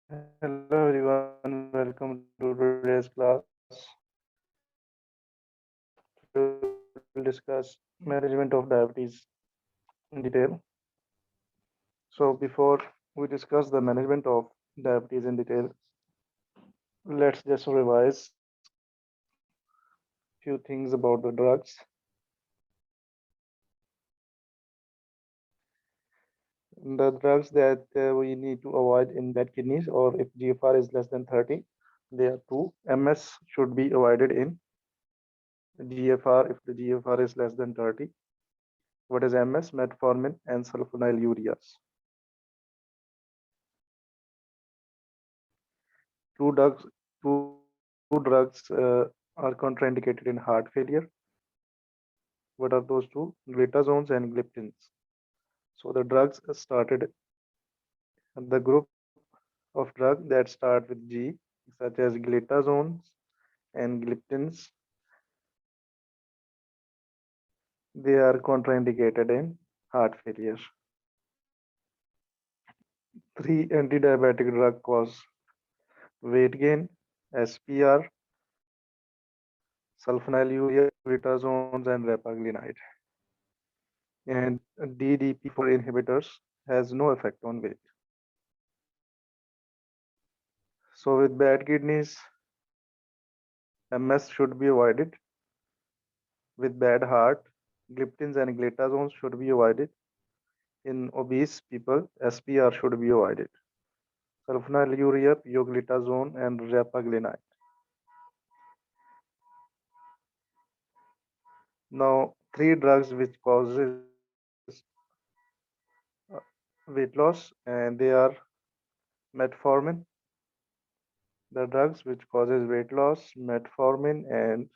Hello everyone, welcome to today's class. Today we will discuss management of diabetes in detail. So before we discuss the management of diabetes in detail, let's just revise few things about the drugs. The drugs that we need to avoid in bad kidneys or if GFR is less than 30, there are two. MS should be avoided in GFR if the GFR is less than 30. What is MS? Metformin and sulfonylureas. Two drugs, two drugs are contraindicated in heart failure. What are those two? Glitazones and gliptins. So the drugs started the group of drugs that start with G, such as glitazones and gliptins. They are contraindicated in heart failure. Three anti-diabetic drug cause weight gain, SPR, sulfonylurea, glitazones, and repaglinide. And DDP4 inhibitors has no effect on weight. So with bad kidneys, MS should be avoided. With bad heart, gliptins and glitazones should be avoided. In obese people, SPR should be avoided. Sulfonylurea, pioglitazone, and repaglinide. Now, three drugs which causes weight loss, and they are metformin, the drugs which causes weight loss, metformin, and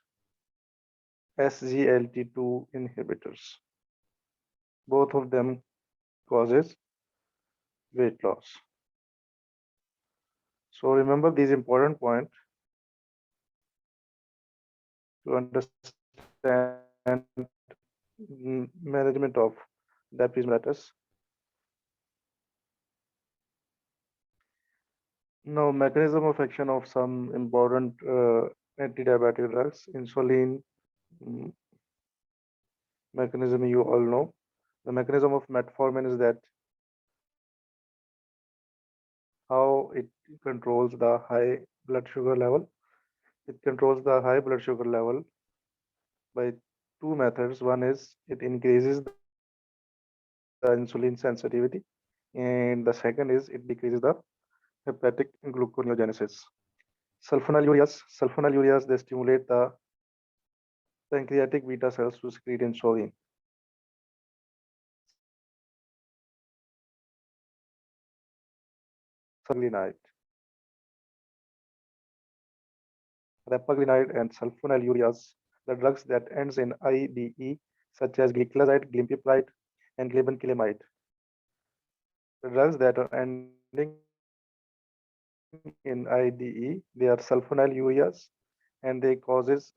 SGLT2 inhibitors. Both of them causes weight loss. So remember these important points to understand management of diabetes mellitus. Now, mechanism of action of some important anti-diabetic drugs, insulin mechanism you all know. The mechanism of metformin is that how it controls the high blood sugar level. It controls the high blood sugar level by two methods. One is it increases the insulin sensitivity, and the second is it decreases the hepatic gluconeogenesis. Sulfonylureas, they stimulate the pancreatic beta cells to secrete insulin. Repaglinide. Repaglinide and sulfonylureas, the drugs that ends in IDE, such as gliclazide, glimepiride, and glibenclamide. The drugs that are ending in IDE, they are sulfonylureas, and they causes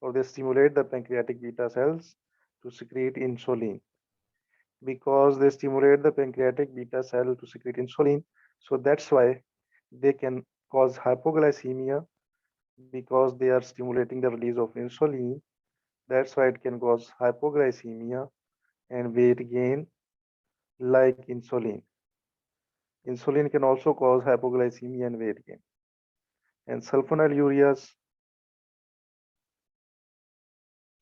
or they stimulate the pancreatic beta cells to secrete insulin. Because they stimulate the pancreatic beta cell to secrete insulin, so that's why they can cause hypoglycemia because they are stimulating the release of insulin. That's why it can cause hypoglycemia and weight gain like insulin. Insulin can also cause hypoglycemia and weight gain. And sulfonylureas,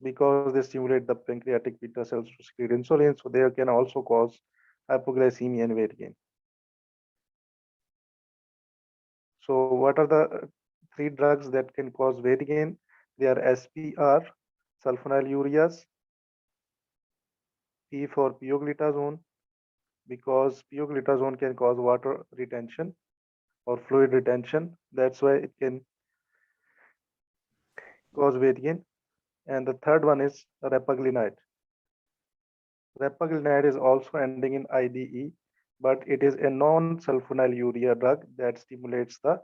because they stimulate the pancreatic beta cells to secrete insulin, so they can also cause hypoglycemia and weight gain. So what are the three drugs that can cause weight gain? They are SPR, sulfonylureas, P for pioglitazone, because pioglitazone can cause water retention or fluid retention. That's why it can cause weight gain. And the third one is repaglinide. Repaglinide is also ending in IDE, but it is a non-sulfonylurea drug that stimulates the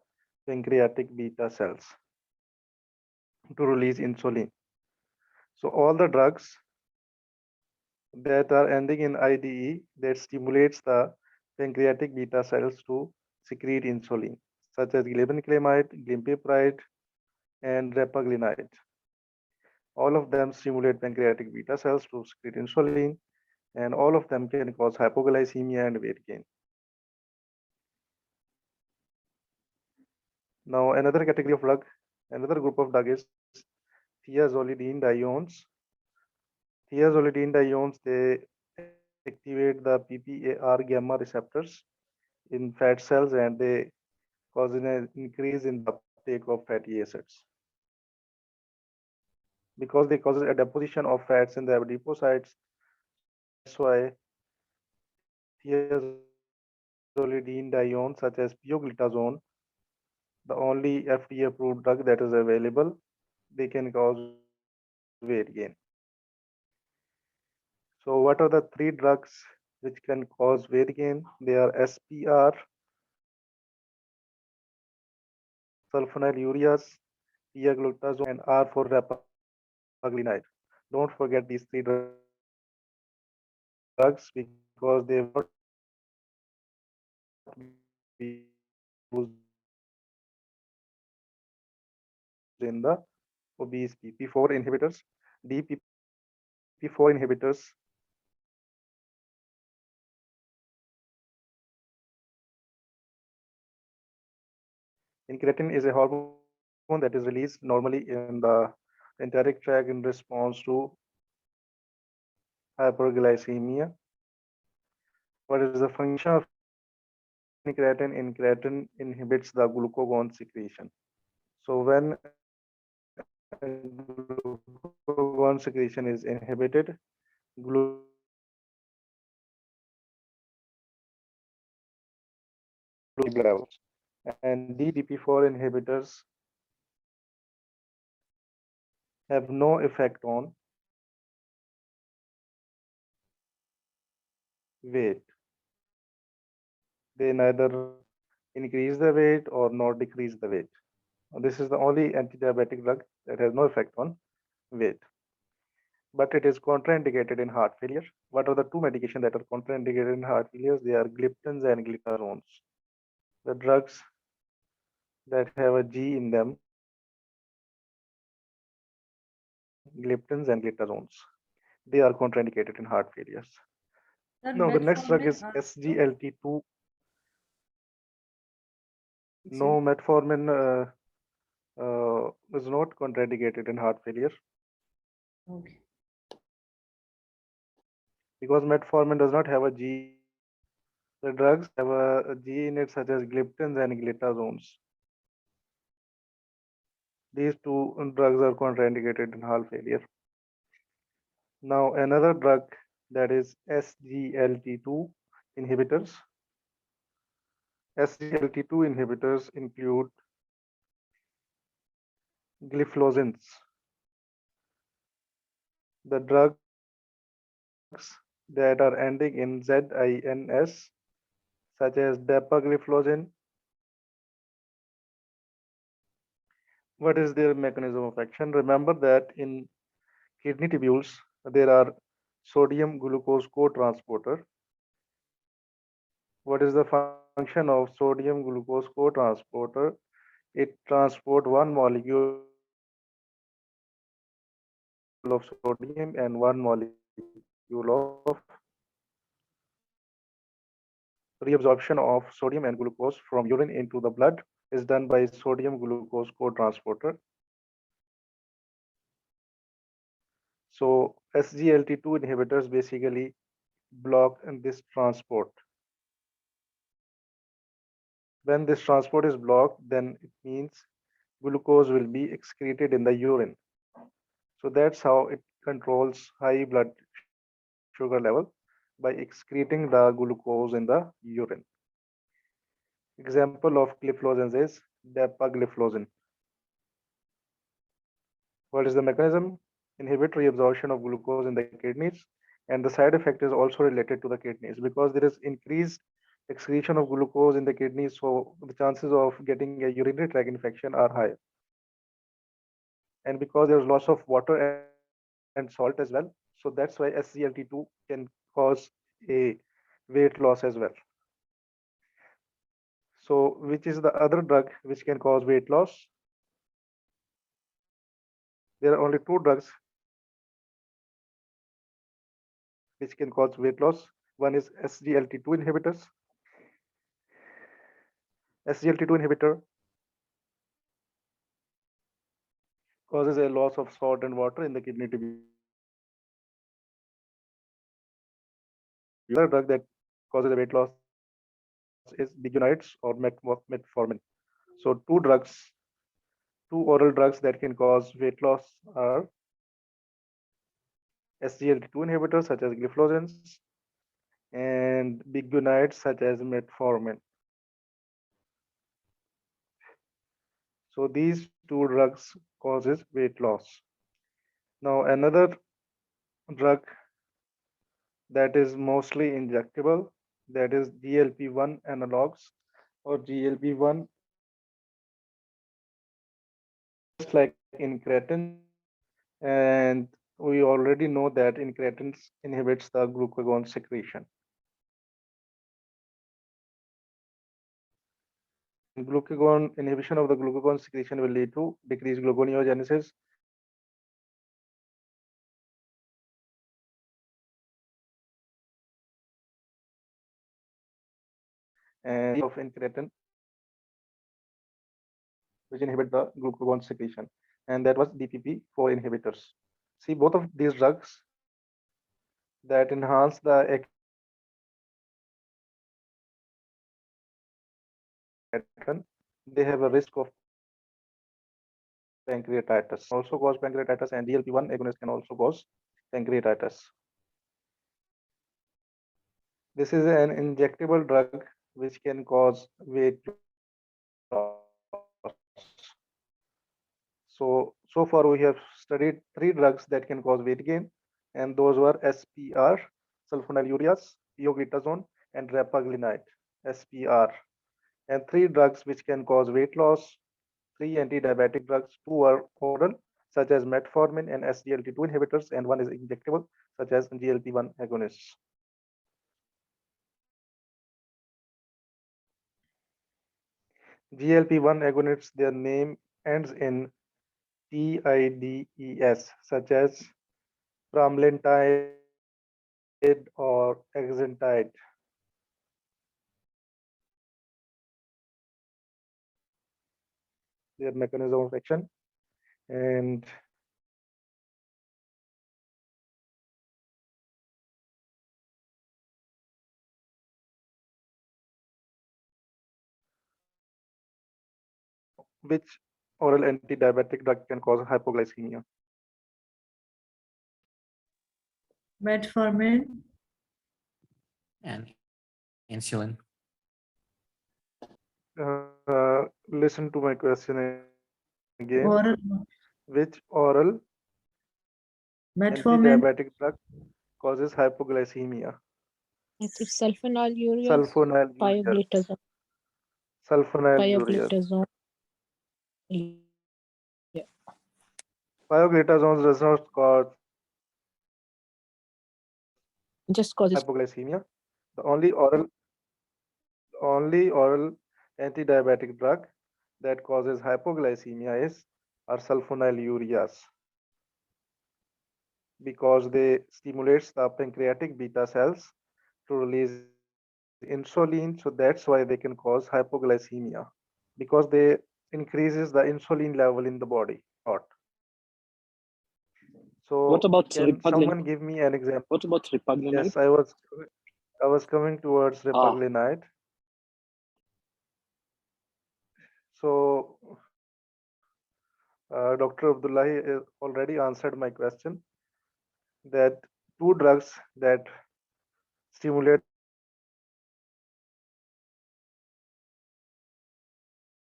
pancreatic beta cells to release insulin. So all the drugs that are ending in IDE that stimulates the pancreatic beta cells to secrete insulin, such as glibenclamide, glimepiride, and repaglinide. All of them stimulate pancreatic beta cells to secrete insulin, and all of them can cause hypoglycemia and weight gain. Now, another group of drug is thiazolidine diones. Thiazolidine diones, they activate the PPAR gamma receptors in fat cells, and they cause an increase in the uptake of fatty acids because they causes a deposition of fats in the adipocytes. So that's why thiazolidine diones such as pioglitazone, the only FDA approved drug that is available, they can cause weight gain. So what are the three drugs which can cause weight gain? They are SPR, sulfonylureas, tiaglutazone, and R for repaglinide. Don't forget these three drugs because they will not be used in the enteric tract infection or high blood sugar level. They are only used in the obese PP4 inhibitors, DPP4 inhibitors, incretin is a hormone that is released normally in the enteric tract in response to hyperglycemia. What is the function of incretin? Incretin inhibits the glucagon secretion. So when glucagon secretion is inhibited, glucose levels and DPP4 inhibitors have no effect on weight. They neither increase the weight or nor decrease the weight. This is the only anti-diabetic drug that has no effect on weight, but it is contraindicated in heart failure. What are the two medications that are contraindicated in heart failures? They are gliptins and glitazones. The drugs that have a G in them, gliptins and glitazones, they are contraindicated in heart failures. Sir, Now, the next drug metformin is also. SGLT2. Ji. No, metformin is not contraindicated in heart failure Okay. because metformin does not have a G in it. The drugs that have a G in it, such as gliptins and glitazones, these two drugs are contraindicated in heart failure. Now, another drug that is SGLT2 inhibitors. SGLT2 inhibitors include gliflozins. The drugs that are ending in ZINS, such as dapagliflozin. What is their mechanism of action? Remember that in kidney tubules, there are sodium glucose co-transporter. What is the function of sodium glucose co-transporter? It transport one molecule of sodium and one molecule of reabsorption of sodium and glucose from urine into the blood is done by sodium glucose co-transporter. So SGLT2 inhibitors basically block this transport. When this transport is blocked, then it means glucose will be excreted in the urine. So that's how it controls high blood sugar level by excreting the glucose in the urine. Example of gliflozins is dapagliflozin. What is the mechanism? Inhibit reabsorption of glucose in the kidneys, and the side effect is also related to the kidneys because there is increased excretion of glucose in the kidneys, so the chances of getting a urinary tract infection are high. And because there's loss of water and salt as well, so that's why SGLT2 can cause a weight loss as well. So, which is the other drug which can cause weight loss? There are only two drugs which can cause weight loss. One is SGLT2 inhibitors. SGLT2 inhibitor causes a loss of salt and water in the kidney to be used. Another drug that causes a weight loss is biguanides or metformin. So two oral drugs that can cause weight loss are SGLT2 inhibitors such as gliflozins and biguanides such as metformin. So these two drugs causes weight loss. Now another drug that is mostly injectable, that is GLP-1 analogs or GLP-1, just like incretins. And we already know that incretins inhibits the glucagon secretion. And glucagon inhibition of the glucagon secretion will lead to decreased gluconeogenesis and of incretin, which inhibit the glucagon secretion, and that was DPP-4 inhibitors. See, both of these drugs that enhance the incretin, they have a risk of pancreatitis. Also cause pancreatitis, and GLP-1 agonist can also cause pancreatitis. This is an injectable drug which can cause weight loss. So far we have studied three drugs that can cause weight gain, and those were SPR, sulfonylureas, pioglitazone, and repaglinide, SPR. And three drugs which can cause weight loss, three anti-diabetic drugs, two are oral, such as metformin and SGLT2 inhibitors, and one is injectable, such as GLP-1 agonists. GLP-1 agonists, their name ends in TIDES, such as pramlintide or exentide. Their mechanism of action, and which oral anti-diabetic drug can cause hypoglycemia? Metformin, and insulin. Listen to my question again. oral, Which oral metformin, anti-diabetic drug causes hypoglycemia? It is sulfonylureas, Sulfonylureas. pioglitazone, Sulfonylureas. pioglitazone. Yeah. Pioglitazone does not cause Just causes hypoglycemia. The only oral anti-diabetic drug that causes hypoglycemia are sulfonylureas, because they stimulates the pancreatic beta cells to release insulin, so that's why they can cause hypoglycemia, because they increases the insulin level in the body a lot. What So about can repaglinide? someone give me an example? What about repaglinide? Yes, I was coming towards repaglinide. So Dr. Abdullahi already answered my question that two drugs that stimulate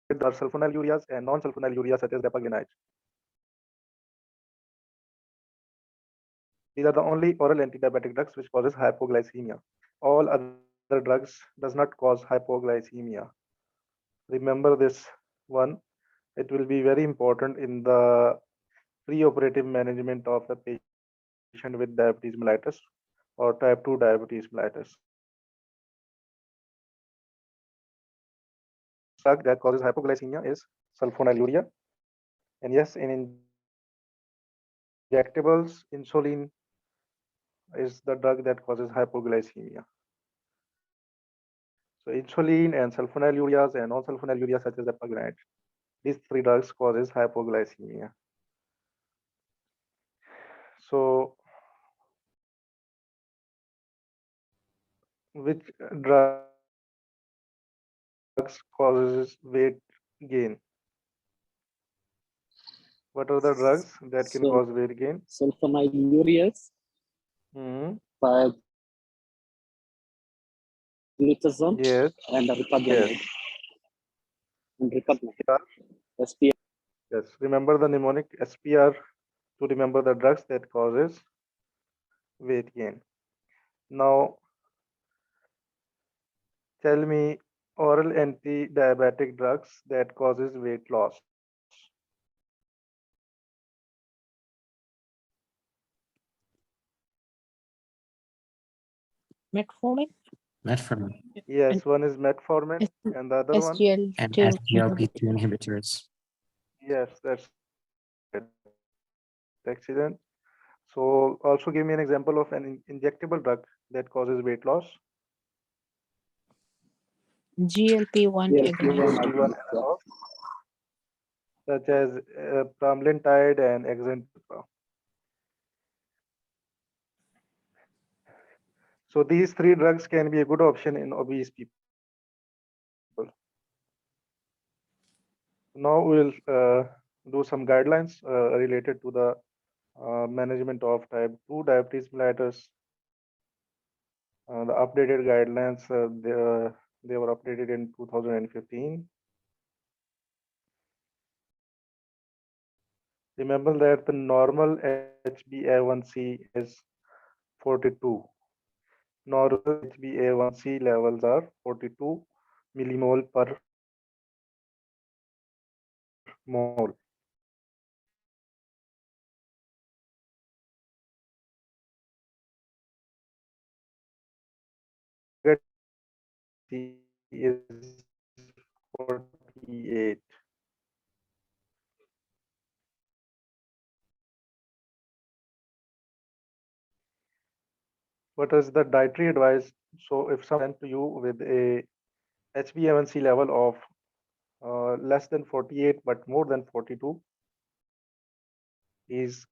the pancreatic beta cells are sulfonylureas and non-sulfonylureas such as repaglinide. These are the only oral anti-diabetic drugs which causes hypoglycemia. All other drugs does not cause hypoglycemia. Remember this one. It will be very important in the preoperative management of the patient with diabetes mellitus or type 2 diabetes mellitus. drug that causes hypoglycemia is sulfonylurea. And yes, in injectables, insulin is the drug that causes hypoglycemia. So insulin and sulfonylureas and non-sulfonylurea such as apaglutide, these three drugs causes hypoglycemia. So which drugs causes weight gain? What are the drugs that can cause So weight gain? sulfonylureas, Hmm. 5-glutazone, Yes, and yes. repaglinide and repugnant. SPR. SPF. Yes. Remember the mnemonic SPR to remember the drugs that causes weight gain. Now tell me oral anti-diabetic drugs that causes weight loss. Metformin Metformin, Yes, and one is metformin and the other one. and SGLT2 SGLT2 inhibitor. inhibitors. Yes, that's accident. So also give me an example of an injectable drug that causes weight loss. GLP-1 GLP-1 agonist. GLP-1 agonist, yeah. analogs such as pramlintide and Exentra. So these three drugs can be a good option in obese people. Now we'll do some guidelines related to the management of type 2 diabetes mellitus. The updated guidelines, they were updated in 2015. Remember that the normal HbA1c is 42. Normal HbA1c levels are 42 millimole per mole. C is 48. What is the dietary advice? So if someone to you with a HbA1c level of less than 48 but more than 42, is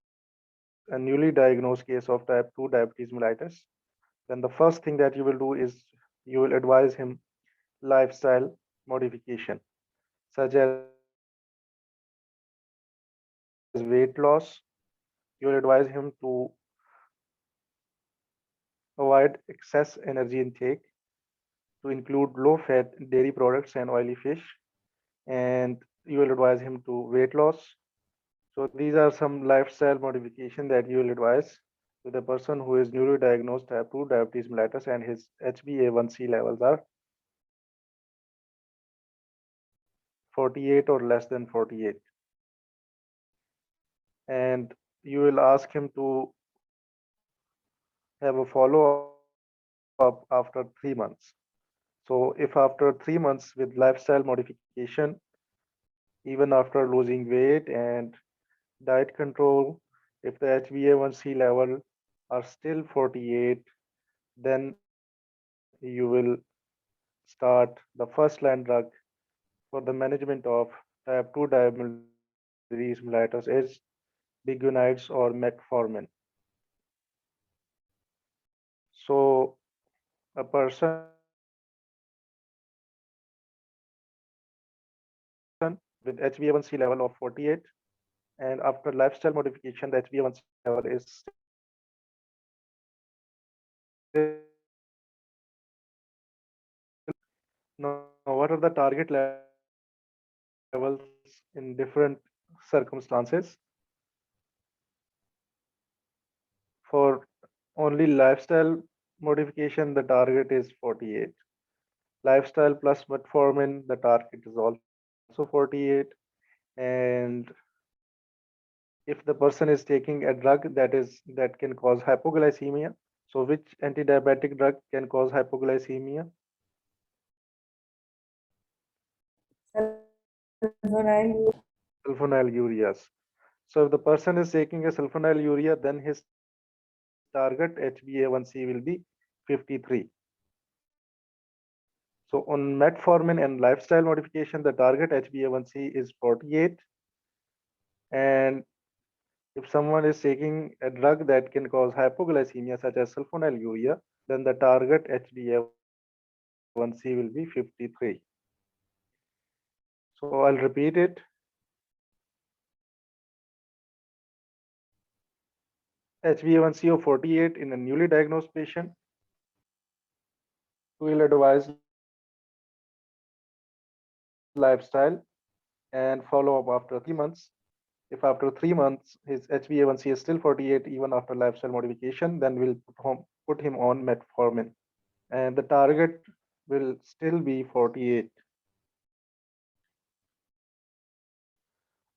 a newly diagnosed case of type 2 diabetes mellitus, then the first thing that you will do is you will advise him lifestyle modification, such as weight loss. You will advise him to avoid excess energy intake, to include low fat dairy products and oily fish, and you will advise him to weight loss. So these are some lifestyle modification that you will advise with a person who is newly diagnosed type 2 diabetes mellitus and his HbA1c levels are 48 or less than 48. And you will ask him to have a follow-up after 3 months. So if after 3 months with lifestyle modification, even after losing weight and diet control, if the HbA1c level are still 48, then you will start the first line drug for the management of type 2 diabetes mellitus is biguanides or metformin. So a person with HbA1c level of 48 and after lifestyle modification, the HbA1c level is still 48. Now, what are the target levels in different circumstances? For only lifestyle modification, the target is 48. Lifestyle plus metformin, the target is also 48. And if the person is taking a drug that can cause hypoglycemia, so which anti-diabetic drug can cause hypoglycemia? Sulfonyl sulfonylureas. So if the person is taking a sulfonylurea, then his target HbA1c will be 53. So on metformin and lifestyle modification, the target HbA1c is 48. And if someone is taking a drug that can cause hypoglycemia, such as sulfonylurea, then the target HbA1c will be 53. So I'll repeat it. HbA1c of 48 in a newly diagnosed patient. We will advise lifestyle and follow up after 3 months. If after 3 months his HbA1c is still 48 even after lifestyle modification, then we'll put him on metformin, and the target will still be 48.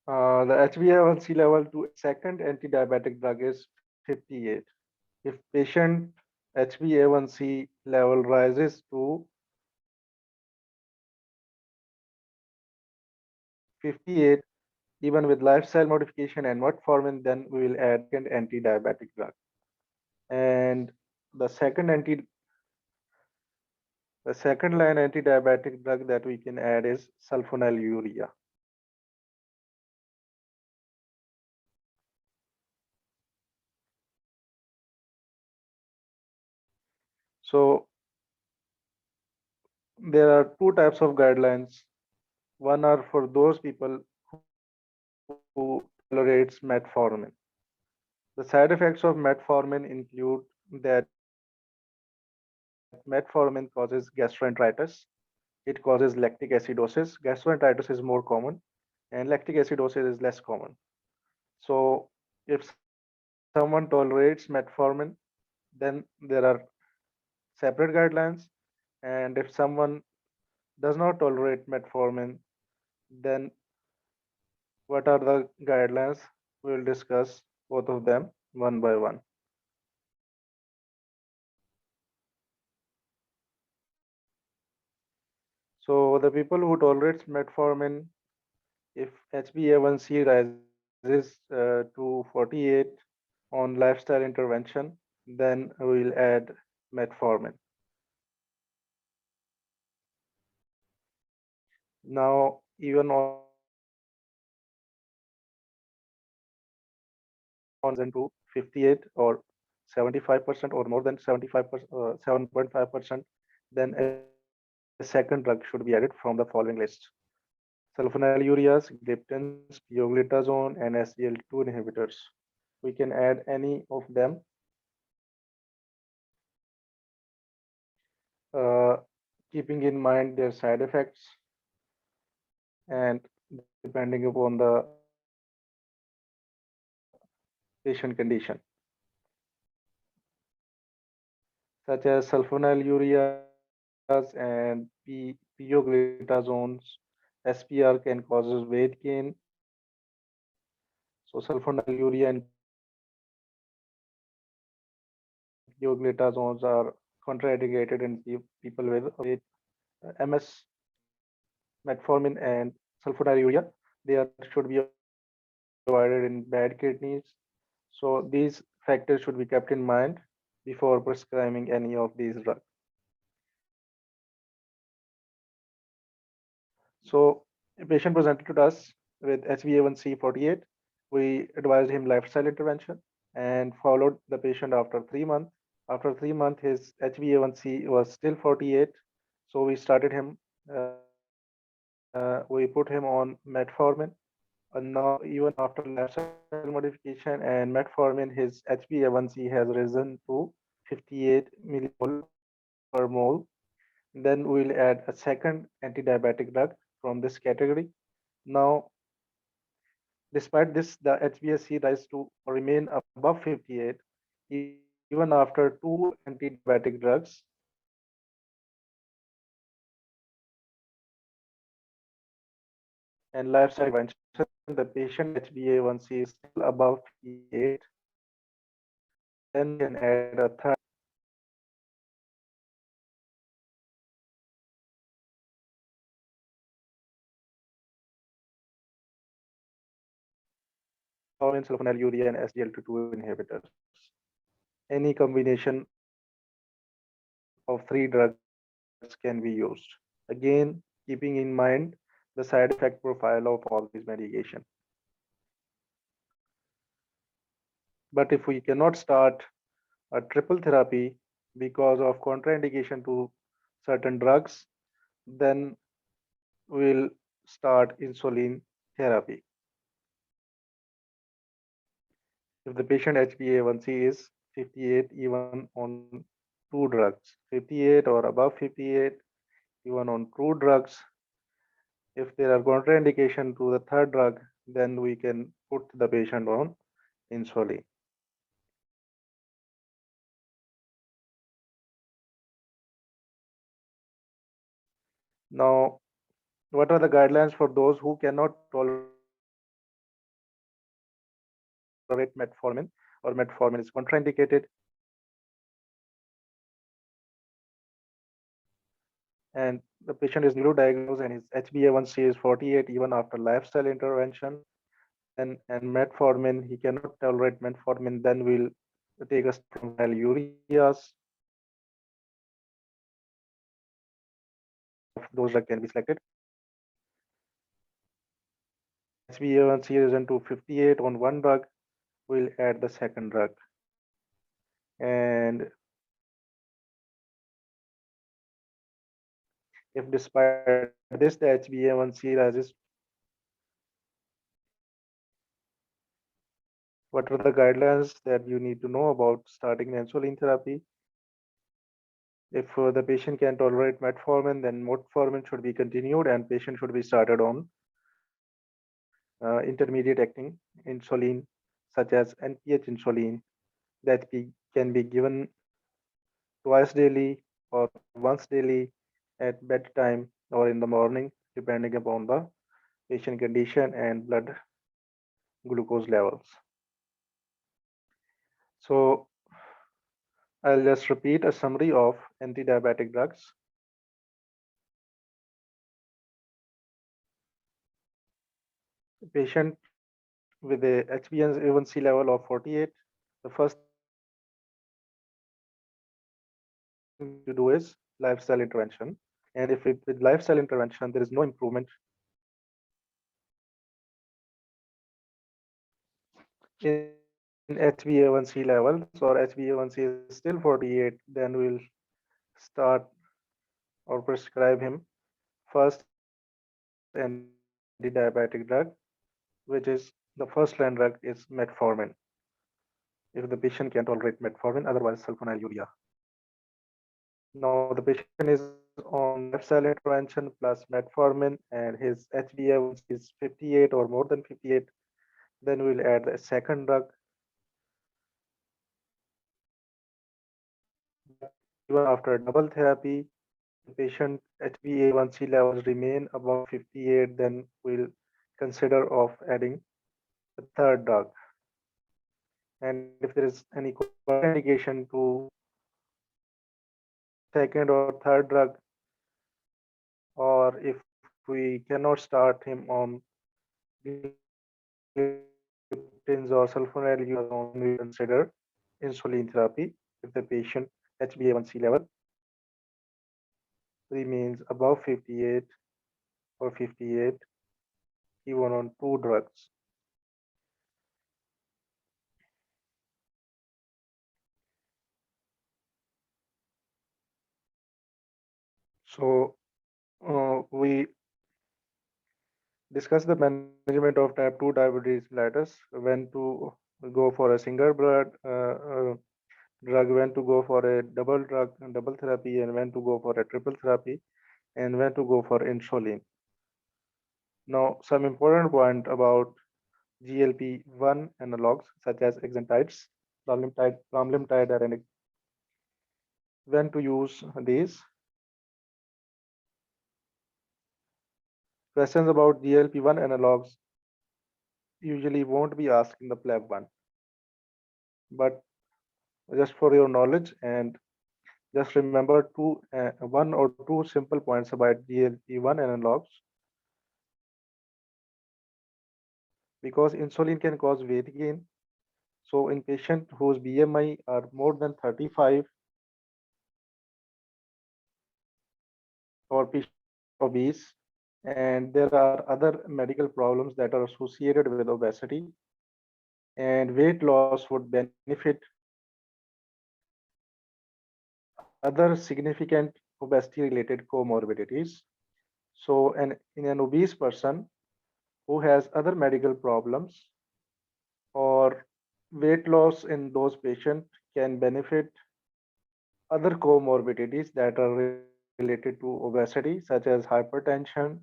The HbA1c level to a second anti-diabetic drug is 58. If patient HbA1c level rises to 58, even with lifestyle modification and metformin, then we will add an anti-diabetic drug. And the second line anti-diabetic drug that we can add is sulfonylurea. So there are two types of guidelines. One are for those people who tolerates metformin. The side effects of metformin include that metformin causes gastroenteritis. It causes lactic acidosis. Gastroenteritis is more common, and lactic acidosis is less common. So if someone tolerates metformin, then there are separate guidelines. And if someone does not tolerate metformin, then what are the guidelines? We will discuss both of them one by one. So the people who tolerate metformin, if HbA1c rises to 48 on lifestyle intervention, then we'll add metformin. Now, even on to 58 or 75% or more than 75%, 7.5%, then a second drug should be added from the following list: sulfonylureas, gliptins, pioglitazone, and SGLT2 inhibitors. We can add any of them, uh, keeping in mind their side effects and depending upon the patient condition, such as sulfonylureas and pioglitazones. SPR can cause weight gain. So sulfonylurea and pioglitazones are contraindicated in people with MS. Metformin and sulfonylurea, they should be avoided in bad kidneys. So these factors should be kept in mind before prescribing any of these drugs. So a patient presented to us with HbA1c 48. We advised him lifestyle intervention and followed the patient after 3 months. After 3 months, his HbA1c was still 48. So we started him, we put him on metformin. And now, even after lifestyle modification and metformin, his HbA1c has risen to 58 millimole per mole. Then we'll add a second anti-diabetic drug from this category. Now, despite this, the HbA1c rise to remain above 58 even after two anti-diabetic drugs, and lifestyle intervention. The patient HbA1c is still above 58. Then we can add a third. sulfonylurea, and SGLT2 inhibitors. Any combination of three drugs can be used. Again, keeping in mind the side effect profile of all these medication. But if we cannot start a triple therapy because of contraindication to certain drugs, then we'll start insulin therapy. If the patient HbA1c is 58 even on two drugs, 58 or above 58 even on two drugs, if there are contraindication to the third drug, then we can put the patient on insulin. Now, what are the guidelines for those who cannot tolerate metformin or metformin is contraindicated? And the patient is newly diagnosed and his HbA1c is 48 even after lifestyle intervention, then and metformin, he cannot tolerate metformin, then we'll take a step from sulfonylureas. Of those drug can be selected. HbA1c risen to 58 on one drug, we'll add the second drug. And if despite this the HbA1c rises, what are the guidelines that you need to know about starting insulin therapy? If the patient can tolerate metformin, then metformin should be continued and patient should be started on intermediate acting insulin, such as NPH insulin, that can be given twice daily or once daily at bedtime or in the morning, depending upon the patient condition and blood glucose levels. So I'll just repeat a summary of anti-diabetic drugs. Patient with a HbA1c level of 48, the first thing to do is lifestyle intervention. And if with lifestyle intervention there is no improvement in HbA1c levels or HbA1c is still 48, then we'll start or prescribe him first anti-diabetic drug, which is the first line drug is metformin. If the patient can tolerate metformin, otherwise sulfonylurea. Now the patient is on lifestyle intervention plus metformin and his HbA1c is 58 or more than 58. Then we'll add a second drug. But even after double therapy, if the patient HbA1c levels remain above 58, then we'll consider of adding the third drug. And if there is any contraindication to second or third drug, or if we cannot start him on gliptins or sulfonylurea alone, we consider insulin therapy if the patient HbA1c level remains above 58 or 58 even on two drugs. So we discuss the management of type 2 diabetes mellitus, when to go for a single drug, when to go for a double therapy, and when to go for a triple therapy, and when to go for insulin. Now, some important point about GLP-1 analogs such as exenatides, pramlintide, and when to use these. Questions about GLP-1 analogs usually won't be asked in the Plab 1, but just for your knowledge, and just remember one or two simple points about GLP-1 analogs. because insulin can cause weight gain. So in patient whose BMI are more than 35 or patient who are obese, and there are other medical problems that are associated with obesity, and weight loss would benefit other significant obesity related comorbidities. So in an obese person who has other medical problems or weight loss in those patients can benefit other comorbidities that are related to obesity, such as hypertension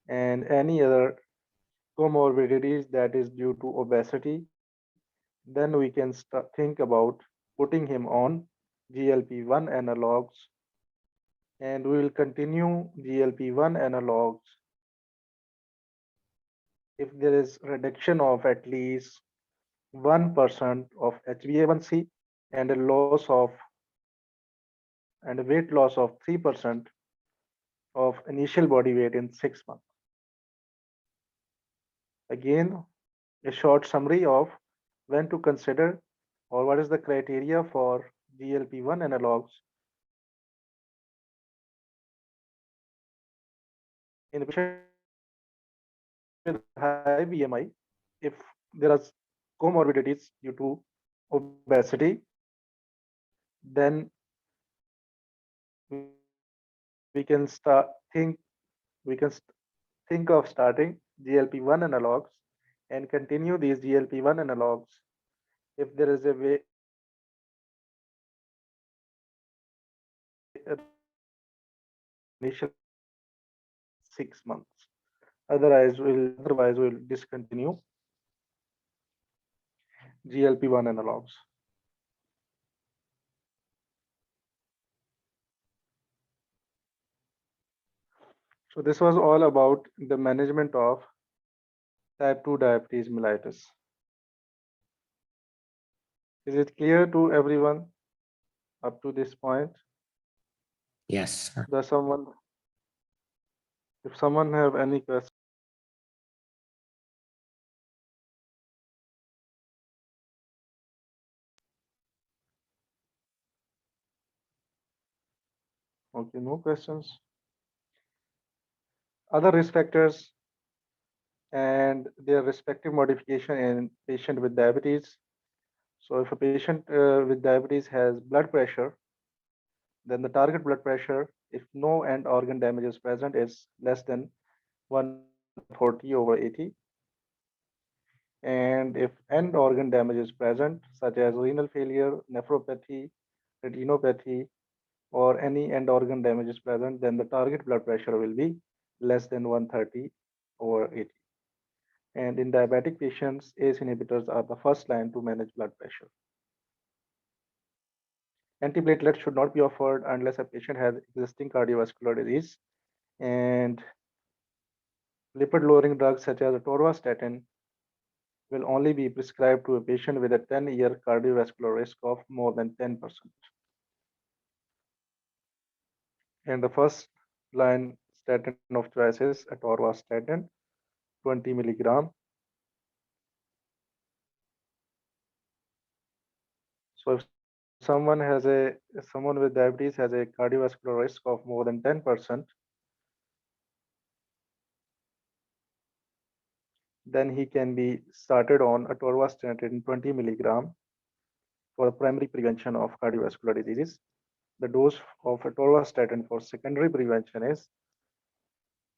and any other comorbidities that is due to obesity, then we can think about putting him on GLP-1 analogs, and we will continue GLP-1 analogs if there is reduction of at least 1% of HbA1c and a loss of and a weight loss of 3% of initial body weight in 6 months. Again, a short summary of when to consider or what is the criteria for GLP-1 analogs in a patient with high BMI if there are comorbidities due to obesity, then we can think of starting GLP-1 analogs and continue these GLP-1 analogs if there is a reduction of at least 1% of initial body weight in 6 months. Otherwise we'll discontinue GLP-1 analogs. So this was all about the management of type 2 diabetes mellitus. Is it clear to everyone up to this point? Yes, sir. Does someone, if someone have any questions? Okay, no questions. Other risk factors and their respective modification in patient with diabetes. So if a patient with diabetes has blood pressure, then the target blood pressure, if no end organ damage is present, is less than 140/80. And if end organ damage is present, such as renal failure, nephropathy, retinopathy, or any end organ damage is present, then the target blood pressure will be less than 130/80. And in diabetic patients, ACE inhibitors are the first line to manage blood pressure. Antiplatelet should not be offered unless a patient has existing cardiovascular disease. And lipid lowering drugs such as atorvastatin will only be prescribed to a patient with a 10-year cardiovascular risk of more than 10%. And the first line statin of choice is atorvastatin, 20 milligram. So if someone with diabetes has a cardiovascular risk of more than 10%, then he can be started on atorvastatin 20 milligram for primary prevention of cardiovascular diseases. The dose of atorvastatin for secondary prevention is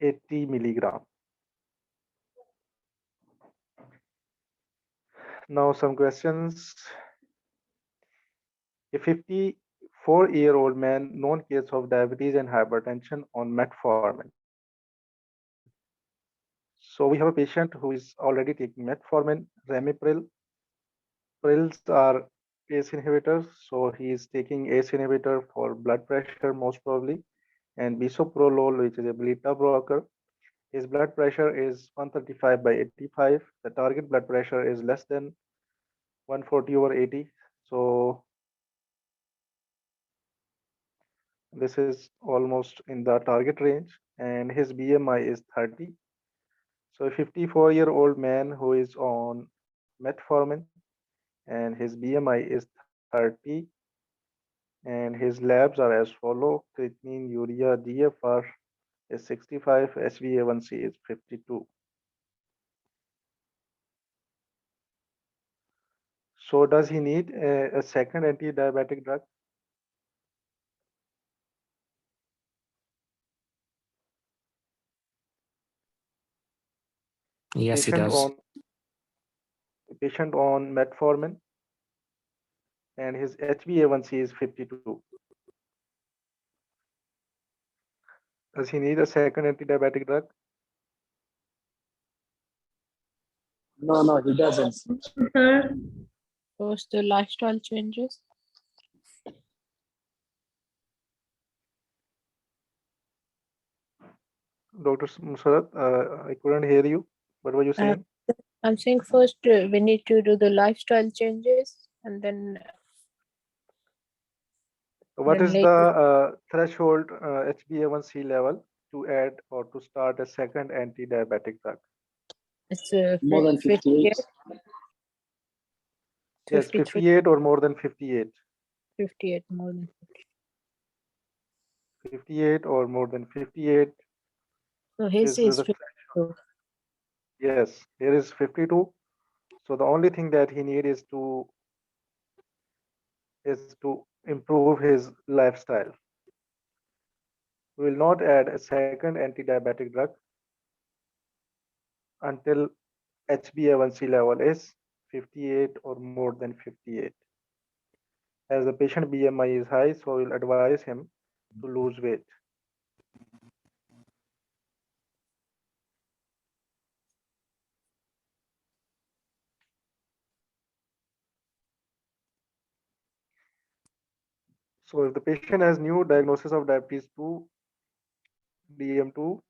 80 milligram. Now some questions. A 54-year-old man, known case of diabetes and hypertension on metformin. So we have a patient who is already taking metformin, ramipril. Prils are ACE inhibitors, so he is taking ACE inhibitor for blood pressure most probably, and bisoprolol, which is a beta blocker. His blood pressure is 135/85. The target blood pressure is less than 140/80. So this is almost in the target range, and his BMI is 30. So a 54-year-old man who is on metformin and his BMI is 30 and his labs are as follow: creatinine, urea, GFR is 65, HbA1c is 52. So does he need a second anti-diabetic drug? Yes, he Patient does. on patient on metformin and his HbA1c is 52. Does he need a second anti-diabetic drug? No, he doesn't. Sir, First, the lifestyle changes. Dr. Musarat, I couldn't hear you. What were you saying? I'm saying first we need to do the lifestyle changes and then What is the later threshold HbA1c level to add or to start a second anti-diabetic drug? it's More than 58. 'Yes, 53, 58 or more than 58? 58 more than 58 or more than 58 so his is is the 52. yes, here is 52. So the only thing that he need is to improve his lifestyle. We will not add a second anti-diabetic drug until HbA1c level is 58 or more than 58. As the patient BMI is high, so we'll advise him to lose weight. So if the patient has new diagnosis of diabetes 2, DM2,